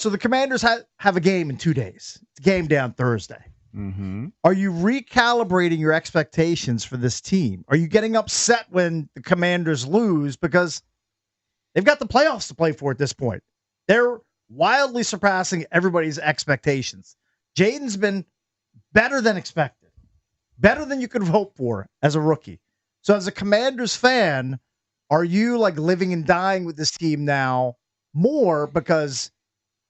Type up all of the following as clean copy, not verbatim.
So the Commanders have a game in 2 days. It's a game day on Thursday. Mm-hmm. Are you recalibrating your expectations for this team? Are you getting upset when the Commanders lose because they've got the playoffs to play for at this point? They're wildly surpassing everybody's expectations. Jaden's been better than expected, better than you could have hoped for as a rookie. So as a Commanders fan, are you like living and dying with this team now more because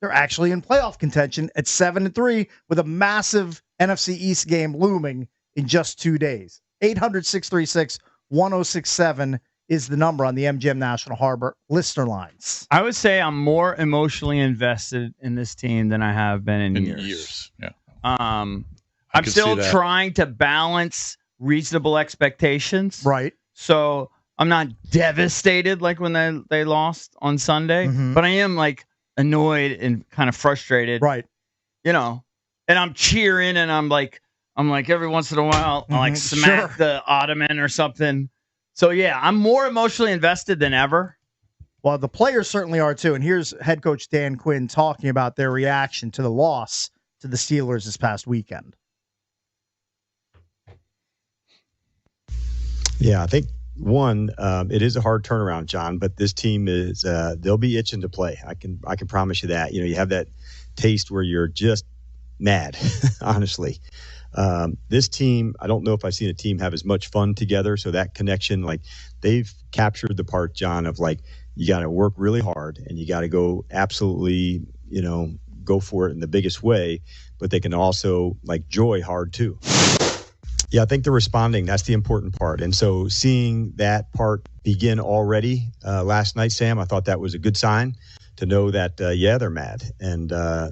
they're actually in playoff contention at 7-3 with a massive NFC East game looming in just 2 days? 800-636-1067 is the number on the MGM National Harbor listener lines. I would say I'm more emotionally invested in this team than I have been in years. Yeah. I'm still trying to balance reasonable expectations. Right. So I'm not devastated like when they lost on Sunday, but I am like annoyed and kind of frustrated. Right. And I'm cheering and I'm like every once in a while I like smack the ottoman or something. So yeah, I'm more emotionally invested than ever. Well, the players certainly are too. And here's head coach Dan Quinn talking about their reaction to the loss to the Steelers this past weekend. Yeah, I think it is a hard turnaround, John, but this team is they'll be itching to play. I can promise you that. You have that taste where you're just mad, honestly. This team, I don't know if I've seen a team have as much fun together. So that connection, like they've captured the part, John, of like you got to work really hard and you got to go absolutely, go for it in the biggest way, but they can also like joy hard too. Yeah, I think they're responding. That's the important part. And so seeing that part begin already last night, Sam, I thought that was a good sign to know that, they're mad. And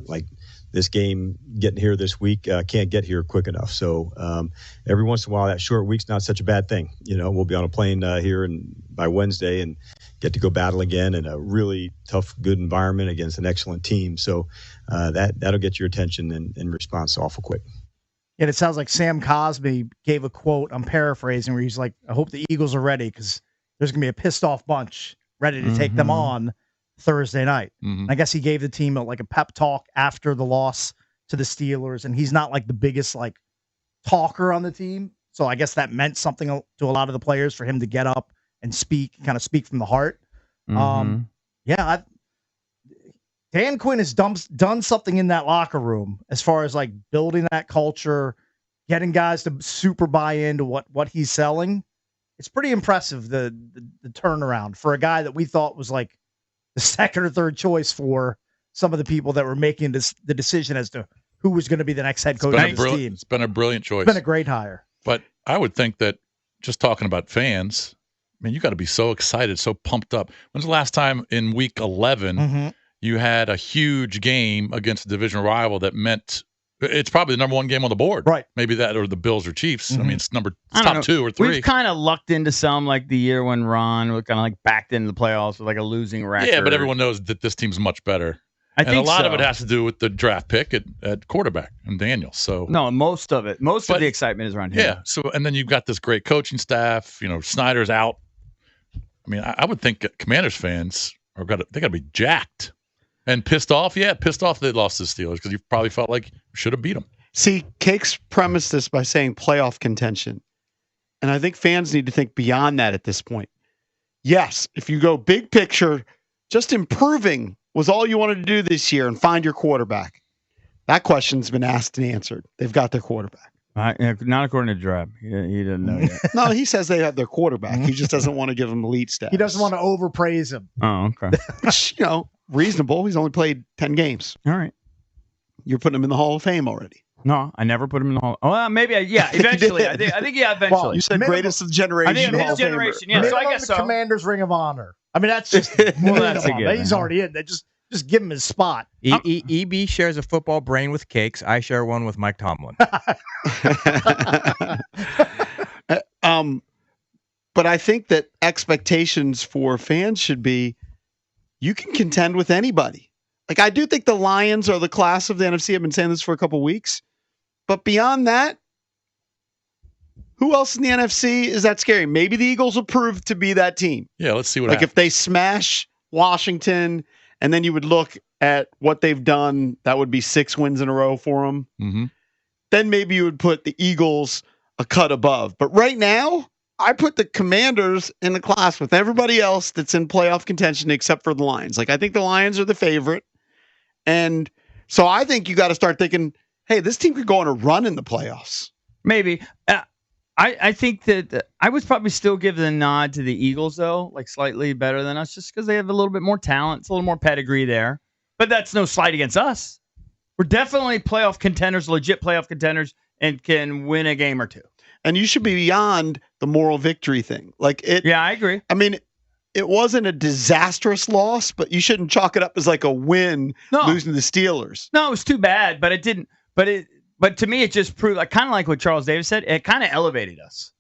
like this game getting here this week can't get here quick enough. So every once in a while, that short week's not such a bad thing. We'll be on a plane here and by Wednesday and get to go battle again in a really tough, good environment against an excellent team. So that'll get your attention and response awful quick. And it sounds like Sam Cosmi gave a quote, I'm paraphrasing, where he's like, I hope the Eagles are ready because there's going to be a pissed off bunch ready to take them on Thursday night. I guess he gave the team a pep talk after the loss to the Steelers, and he's not like the biggest talker on the team. So I guess that meant something to a lot of the players for him to get up and kind of speak from the heart. Dan Quinn has done something in that locker room as far as like building that culture, getting guys to super buy into what he's selling. It's pretty impressive, the turnaround for a guy that we thought was like the second or third choice for some of the people that were making the decision as to who was going to be the next head coach of this team. It's been a brilliant choice. It's been a great hire. But I would think that just talking about fans, you got to be so excited, so pumped up. When's the last time in week 11 you had a huge game against a division rival that meant it's probably the number one game on the board? Right. Maybe that or the Bills or Chiefs. It's top 2 or 3. We've kind of lucked into some like the year when Ron was kind of like backed into the playoffs with like a losing record. Yeah, but everyone knows that this team's much better. I think a lot of it has to do with the draft pick at quarterback and Daniel. So no, most of it. Most of the excitement is around him. Yeah. So and then you've got this great coaching staff. Snyder's out. I would think Commanders fans they got to be jacked and pissed off. Yeah, pissed off they lost to the Steelers because you probably felt like you should have beat them. See, Cake's premised this by saying playoff contention, and I think fans need to think beyond that at this point. Yes, if you go big picture, just improving was all you wanted to do this year and find your quarterback. That question's been asked and answered. They've got their quarterback. Not according to Dreb. He didn't know yet. No, he says they have their quarterback. He just doesn't want to give him elite status. He doesn't want to overpraise him. Oh, okay. Reasonable. He's only played 10 games. All right. You're putting him in the Hall of Fame already. No, I never put him in the Hall. Well, maybe. Eventually. I think eventually. Well, you said greatest of generation. I think Hall of generation. Yeah, so I guess so. Commander's Ring of Honor. That's just that's a given. He's already in. They just give him his spot. EB shares a football brain with Cakes. I share one with Mike Tomlin. But I think that expectations for fans should be you can contend with anybody. Like, I do think the Lions are the class of the NFC. I've been saying this for a couple weeks. But beyond that, who else in the NFC is that scary? Maybe the Eagles will prove to be that team. Yeah, let's see what happens. happens. If they smash Washington and then you would look at what they've done. That would be 6 wins in a row for them. Mm-hmm. Then maybe you would put the Eagles a cut above. But right now, I put the Commanders in the class with everybody else that's in playoff contention except for the Lions. Like, I think the Lions are the favorite. And so I think you got to start thinking, hey, this team could go on a run in the playoffs. Maybe. I think that I would probably still give the nod to the Eagles, though, like slightly better than us, just because they have a little bit more talent. It's a little more pedigree there. But that's no slight against us. We're definitely playoff contenders, legit playoff contenders, and can win a game or two. And you should be beyond the moral victory thing. Like it. Yeah, I agree. I mean, it wasn't a disastrous loss, but you shouldn't chalk it up as like a win losing to the Steelers. No, it was too bad, but it didn't. But to me, it just proved, like, kind of like what Charles Davis said, it kind of elevated us.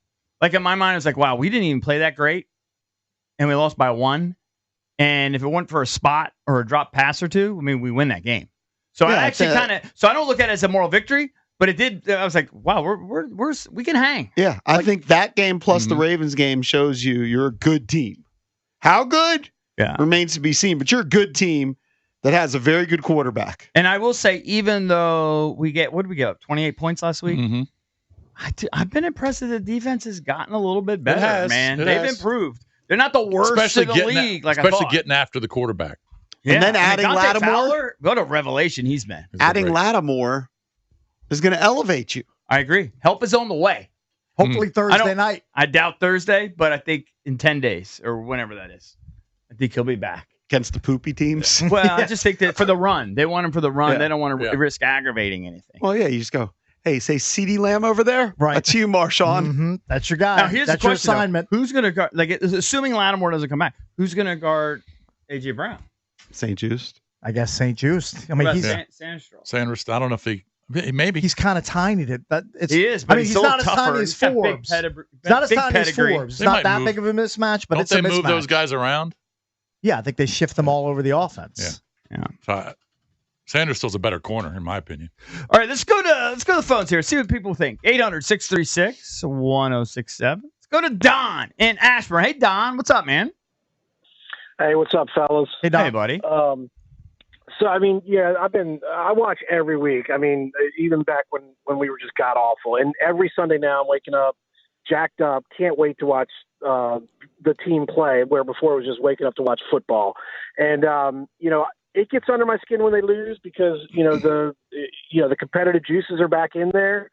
Like, in my mind, it was like, wow, we didn't even play that great, and we lost by 1. And if it weren't for a spot or a drop pass or two, I mean, we win that game. So I actually so I don't look at it as a moral victory, but it did. I was like, wow, we can hang. Yeah, I think that game plus the Ravens game shows you're a good team. How good? Yeah, remains to be seen. But you're a good team that has a very good quarterback. And I will say, even though what did we get up? 28 points last week. Mm-hmm. I've been impressed that the defense has gotten a little bit better, man. They've improved. They're not the worst in the league, especially getting after the quarterback. Yeah. And then adding Lattimore. Fowler, what a revelation he's been. Adding Lattimore is going to elevate you. I agree. Help is on the way. Hopefully Thursday night. I doubt Thursday, but I think in 10 days or whenever that is, I think he'll be back. Against the poopy teams? Well, I just think that for the run. They want him for the run. Yeah. They don't want to risk aggravating anything. Well, yeah, you just go, hey, say CeeDee Lamb over there? Right. That's you, Marshawn. Mm-hmm. That's your guy. Now, here's That's the your question, assignment. Who's going to guard, like, assuming Lattimore doesn't come back, who's going to guard A.J. Brown? St. Just. I guess St. Just. I mean, he's Sanders. I don't know if maybe he's kind of tiny. He is, but he's not as tiny as Forbes. He's not as tiny as Forbes. It's not that big of a mismatch, but it's a mismatch. Don't they move those guys around? Yeah, I think they shift them all over the offense. Yeah. So Sanders still's a better corner, in my opinion. All right, let's go to the phones here. See what people think. 800-636-1067. Let's go to Don in Ashburn. Hey, Don, what's up, man? Hey, what's up, fellas? Hey, Don. Hey, buddy. So, I mean, yeah, I watch every week. I mean, even back when we were just god awful. And every Sunday now I'm waking up, jacked up, can't wait to watch the team play, where before it was just waking up to watch football. And, it gets under my skin when they lose because, the competitive juices are back in there.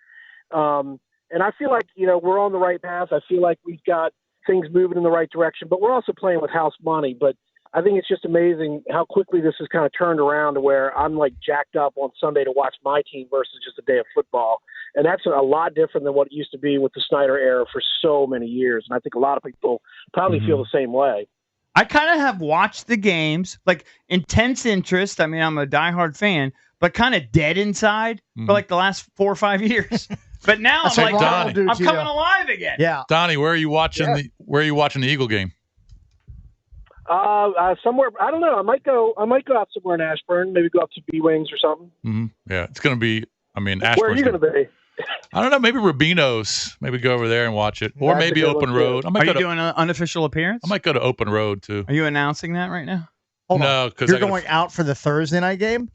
And I feel like, we're on the right path. I feel like we've got things moving in the right direction, but we're also playing with house money. But I think it's just amazing how quickly this has kind of turned around to where I'm like jacked up on Sunday to watch my team versus just a day of football. And that's a lot different than what it used to be with the Snyder era for so many years. And I think a lot of people probably feel the same way. I kind of have watched the games, like intense interest. I mean, I'm a diehard fan, but kind of dead inside for like the last 4 or 5 years. But now I'm like, I'm coming alive again. Yeah. Donnie, where are you watching the Eagle game? Somewhere, I don't know. I might go out somewhere in Ashburn. Maybe go up to B Wings or something. Mm-hmm. Yeah, it's going to be. I mean, Ashburn's where are you going to be? I don't know. Maybe Rubino's. Maybe go over there and watch it, or maybe Open Road. Are you doing an unofficial appearance? I might go to Open Road too. Are you announcing that right now? No, because you're going out for the Thursday night game.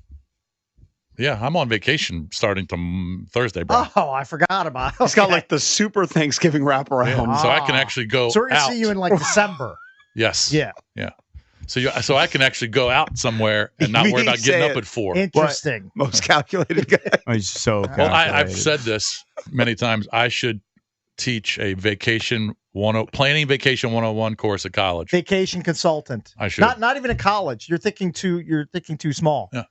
Yeah, I'm on vacation starting to Thursday, bro. Oh, I forgot about it. He's got like the super Thanksgiving wraparound. Yeah, so I can actually go. So we're going to out. see you in like December. Yes. Yeah. Yeah. So I can actually go out somewhere and not worry about getting up at 4. Interesting. What? Most calculated guy. Oh, he's so calculated. Well, I've said this many times. I should teach a planning vacation 101 course at college. Vacation consultant. I should. Not even a college. You're thinking too small. Yeah.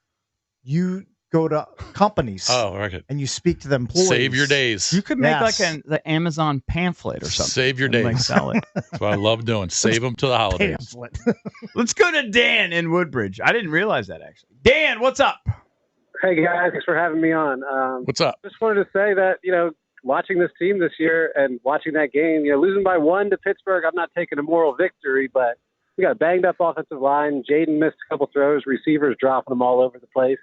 You go to companies. Oh, right. And you speak to the employees. Save your days. You could make like the Amazon pamphlet or something. Save your days. Like sell it. That's what I love doing. Save them to the holidays. Pamphlet. Let's go to Dan in Woodbridge. I didn't realize that, actually. Dan, what's up? Hey, guys. Thanks for having me on. What's up? Just wanted to say that, watching this team this year and watching that game, losing by 1 to Pittsburgh, I'm not taking a moral victory, but we got a banged-up offensive line. Jaden missed a couple throws. Receivers dropping them all over the place.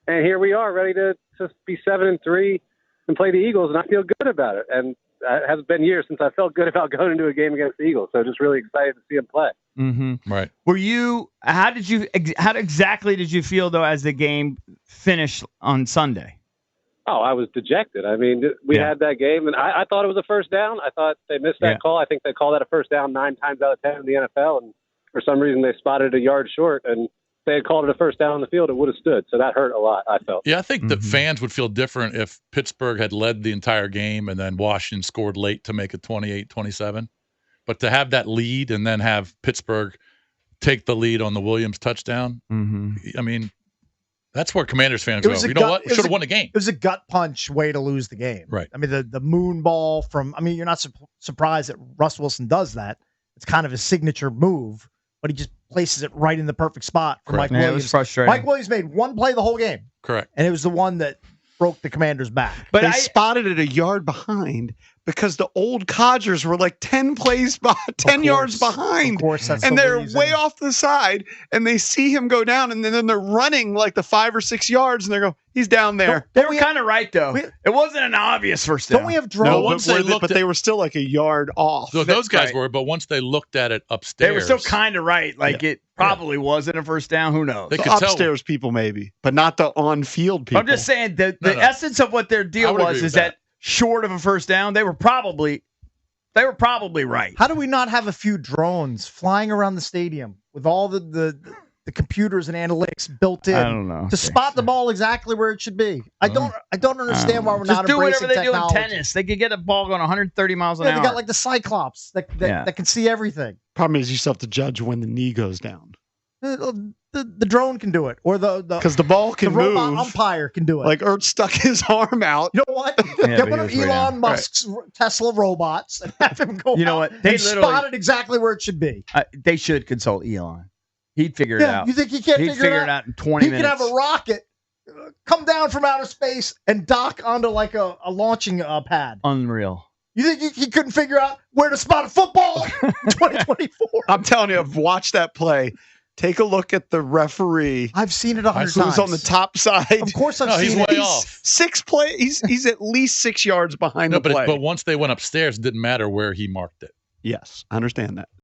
And here we are, ready to be 7-3 and play the Eagles, and I feel good about it. And it hasn't been years since I felt good about going into a game against the Eagles, so just really excited to see them play. Right. Were you? How exactly did you feel though as the game finished on Sunday? Oh, I was dejected. I mean, we had that game, and I thought it was a first down. I thought they missed that call. I think they call that a first down 9 times out of 10 in the NFL, and for some reason they spotted a yard short. And if they had called it a first down on the field, it would have stood. So that hurt a lot, I felt. Yeah, I think that fans would feel different if Pittsburgh had led the entire game and then Washington scored late to make it 28-27. But to have that lead and then have Pittsburgh take the lead on the Williams touchdown, I mean, that's where Commanders fans go, you know what? We should have won the game. It was a gut punch way to lose the game. Right. I mean, the moon ball from, I mean, you're not surprised that Russ Wilson does that. It's kind of his signature move, but he just places it right in the perfect spot for Mike Williams. It was frustrating. Mike Williams made one play the whole game. Correct. And it was the one that broke the Commanders' back. But they spotted it a yard behind because the old Codgers were like 10 yards behind. Of course, that's and the they're reason. way off the side, and they see him go down, and then they're running like the 5 or 6 yards, and they go, he's down there. They were kind of right, though. It wasn't an obvious first down. Don't we have drones? But they were still like a yard off. So those guys were, but once they looked at it upstairs. They were still kind of right. Like it probably wasn't a first down. Who knows? They could upstairs people maybe, but not the on-field people. I'm just saying the essence of what their deal was is that short of a first down, they were probably right. How do we not have a few drones flying around the stadium with all the computers and analytics built in I don't know. to spot the ball exactly where it should be? I don't understand why we're Just not do embracing whatever they technology. do in tennis. They could get a ball going 130 miles an hour. They got like the Cyclops that can see everything. Problem is you still have to judge when the knee goes down. The drone can do it, or because the ball can the move. robot umpire can do it. Like Ertz stuck his arm out. You know what? Get one of Elon Musk's Tesla robots and have him go. You know what? They spotted exactly where it should be. They should consult Elon. He'd figure it out. You think he can't He'd figure it out in 20 minutes? He could have a rocket come down from outer space and dock onto like a launching pad. Unreal. You think he couldn't figure out where to spot a football in 2024? I'm telling you, I've watched that play. Take a look at the referee. I've seen it 100 times. Who's on the top side? Of course, I've seen it. He's way off. He's at least 6 yards behind the play. But once they went upstairs, it didn't matter where he marked it. Yes, I understand that.